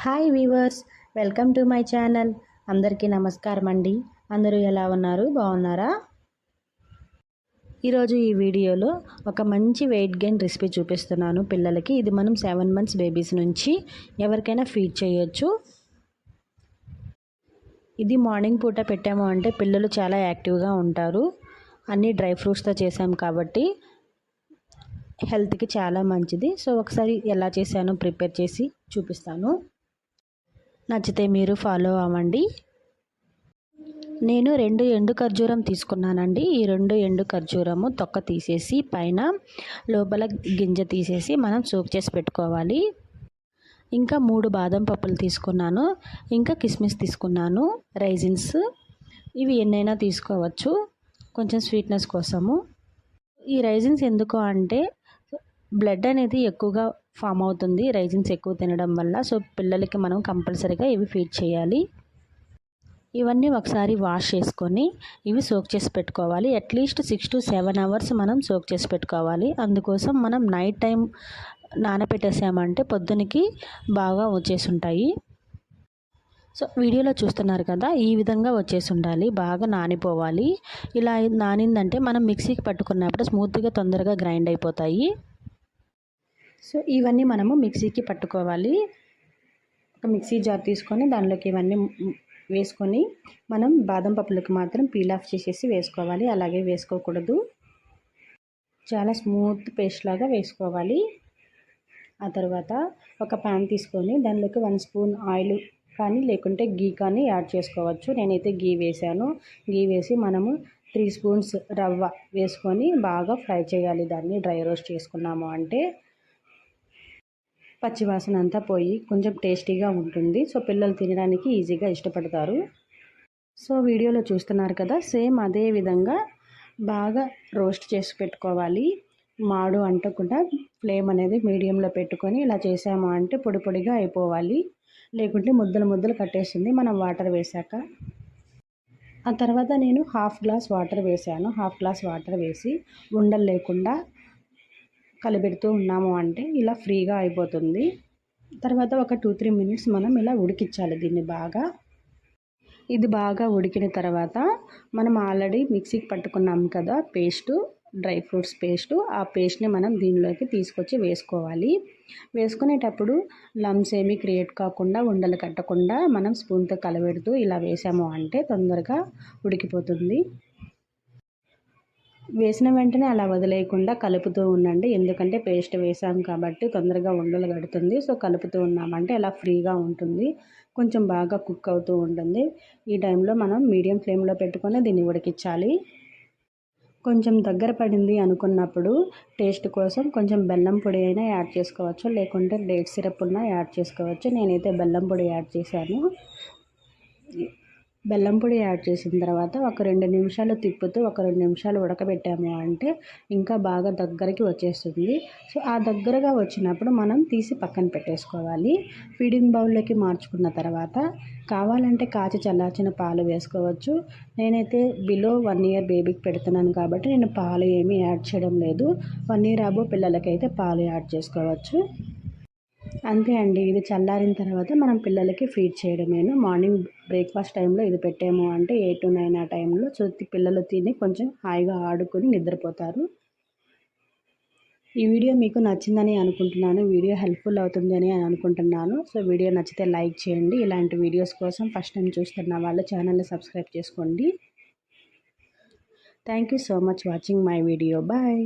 Hi weavers, welcome to my channel. అందరికీ నమస్కారం అండి. అందరూ ఎలా ఉన్నారు? బాగున్నారా? ఈరోజు ఈ వీడియోలో ఒక మంచి వెయిట్ గెయిన్ రెసిపీ చూపిస్తున్నాను పిల్లలకి. ఇది మనం 7 months బేబీస్ నుంచి ఎవరికైనా ఫీడ్ చేయొచ్చు. ఇది మార్నింగ్ పూట పెట్టాము అంటే పిల్లలు చాలా యాక్టివ్గా ఉంటారు. అన్ని డ్రై ఫ్రూట్స్తో చేసాం కాబట్టి హెల్త్కి చాలా మంచిది. సో ఒకసారి ఎలా చేశానో ప్రిపేర్ చేసి చూపిస్తాను. నచ్చితే మీరు ఫాలో అవ్వండి. నేను 2 ఎండు ఖర్జూరం తీసుకున్నానండి. ఈ 2 ఎండు ఖర్జూరము తొక్క తీసేసి పైన లోపల గింజ తీసేసి మనం సోక్ చేసి పెట్టుకోవాలి. ఇంకా 3 బాదం పప్పులు తీసుకున్నాను. ఇంకా కిస్మిస్ తీసుకున్నాను, రైజిన్స్. ఇవి ఎన్నైనా తీసుకోవచ్చు కొంచెం స్వీట్నెస్ కోసము. ఈ రైజిన్స్ ఎందుకు అంటే బ్లడ్ అనేది ఎక్కువగా ఫామ్ అవుతుంది రైజిన్స్ ఎక్కువ తినడం వల్ల. సో పిల్లలకి మనం కంపల్సరీగా ఇవి ఫీడ్ చేయాలి. ఇవన్నీ ఒకసారి వాష్ చేసుకొని ఇవి సోక్ చేసి పెట్టుకోవాలి. అట్లీస్ట్ 6 to 7 hours మనం సోక్ చేసి పెట్టుకోవాలి. అందుకోసం మనం నైట్ టైం నానబెట్టేసామంటే పొద్దునకి బాగా వచ్చేసి ఉంటాయి. సో వీడియోలో చూస్తున్నారు కదా, ఈ విధంగా వచ్చేసి ఉండాలి. బాగా నానిపోవాలి. ఇలా నానిందంటే మనం మిక్సీకి పట్టుకున్నప్పుడు స్మూత్గా తొందరగా గ్రైండ్ అయిపోతాయి. సో ఇవన్నీ మనము మిక్సీకి పట్టుకోవాలి. ఒక మిక్సీ జార్ తీసుకొని దానిలోకి ఇవన్నీ వేసుకొని మనం బాదం పప్పులకు మాత్రం పీల్ ఆఫ్ చేసేసి వేసుకోవాలి. అలాగే వేసుకోకూడదు. చాలా స్మూత్ పేస్ట్ లాగా వేసుకోవాలి. ఆ తర్వాత ఒక ప్యాన్ తీసుకొని దానిలోకి 1 స్పూన్ ఆయిల్ కానీ లేకుంటే గీ కానీ యాడ్ చేసుకోవచ్చు. నేనైతే గీ వేసాను. గీ వేసి మనము 3 స్పూన్స్ రవ్వ వేసుకొని బాగా ఫ్రై చేయాలి. దాన్ని డ్రై రోస్ట్ చేసుకున్నాము అంటే పచ్చివాసన అంతా పోయి కొంచెం టేస్టీగా ఉంటుంది. సో పిల్లలు తినడానికి ఈజీగా ఇష్టపడతారు. సో వీడియోలో చూస్తున్నారు కదా, సేమ్ అదే విధంగా బాగా రోస్ట్ చేసి పెట్టుకోవాలి. మాడు అంటకుండా ఫ్లేమ్ అనేది మీడియంలో పెట్టుకొని ఇలా చేసాము అంటే పొడి పొడిగా అయిపోవాలి. లేకుంటే ముద్దలు ముద్దలు కట్టేస్తుంది మనం వాటర్ వేసాక. ఆ తర్వాత నేను 1/2 గ్లాస్ వాటర్ వేసాను. 1/2 గ్లాస్ వాటర్ వేసి ఉండలు లేకుండా కలిపెడుతూ ఉన్నాము అంటే ఇలా ఫ్రీగా అయిపోతుంది. తర్వాత ఒక 2-3 minutes మనం ఇలా ఉడికించాలి దీన్ని బాగా. ఇది బాగా ఉడికిన తర్వాత మనం ఆల్రెడీ మిక్సీకి పట్టుకున్నాం కదా పేస్టు, డ్రై ఫ్రూట్స్ పేస్టు, ఆ పేస్ట్ని మనం దీనిలోకి తీసుకొచ్చి వేసుకోవాలి. వేసుకునేటప్పుడు లమ్స్ ఏమీ క్రియేట్ కాకుండా ఉండలు కట్టకుండా మనం స్పూన్తో కలబెడుతూ ఇలా వేసాము అంటే తొందరగా ఉడికిపోతుంది. వేసిన వెంటనే అలా వదిలేయకుండా కలుపుతూ ఉండండి. ఎందుకంటే పేస్ట్ వేసాం కాబట్టి తొందరగా ఉండలు కడుతుంది. సో కలుపుతూ ఉన్నామంటే అలా ఫ్రీగా ఉంటుంది. కొంచెం బాగా కుక్ అవుతూ ఉంటుంది. ఈ టైంలో మనం మీడియం ఫ్లేమ్లో పెట్టుకొని దీన్ని ఉడికించాలి. కొంచెం దగ్గర పడింది అనుకున్నప్పుడు టేస్ట్ కోసం కొంచెం బెల్లం పొడి అయినా యాడ్ చేసుకోవచ్చు, లేకుంటే డేట్ సిరప్ ఉన్నా యాడ్ చేసుకోవచ్చు. నేనైతే బెల్లం పొడి యాడ్ చేశాను. బెల్లం పొడి యాడ్ చేసిన తర్వాత ఒక 2 నిమిషాలు తిప్పుతూ ఒక 2 నిమిషాలు ఉడకబెట్టాము అంటే ఇంకా బాగా దగ్గరికి వచ్చేస్తుంది. సో ఆ దగ్గరగా వచ్చినప్పుడు మనం తీసి పక్కన పెట్టేసుకోవాలి. ఫీడింగ్ బౌల్లోకి మార్చుకున్న తర్వాత కావాలంటే కాచి చల్లార్చిన పాలు వేసుకోవచ్చు. నేనైతే బిలో 1 year బేబీకి పెడుతున్నాను కాబట్టి నేను పాలు ఏమీ యాడ్ చేయడం లేదు. 1 year అబో పిల్లలకైతే పాలు యాడ్ చేసుకోవచ్చు. అంతే అండి. ఇది చల్లారిన తర్వాత మనం పిల్లలకి ఫీడ్ చేయడమేను. మార్నింగ్ బ్రేక్ఫాస్ట్ టైంలో ఇది పెట్టాము అంటే 8 to 9 ఆ టైంలో. సో పిల్లలు తిని కొంచెం హాయిగా ఆడుకొని నిద్రపోతారు. ఈ వీడియో మీకు నచ్చిందని అనుకుంటున్నాను. వీడియో హెల్ప్ఫుల్ అవుతుంది అని అనుకుంటున్నాను. సో వీడియో నచ్చితే లైక్ చేయండి. ఇలాంటి వీడియోస్ కోసం ఫస్ట్ టైం చూస్తున్న వాళ్ళు ఛానల్ని సబ్స్క్రైబ్ చేసుకోండి. Thank you so much watching my video. Bye.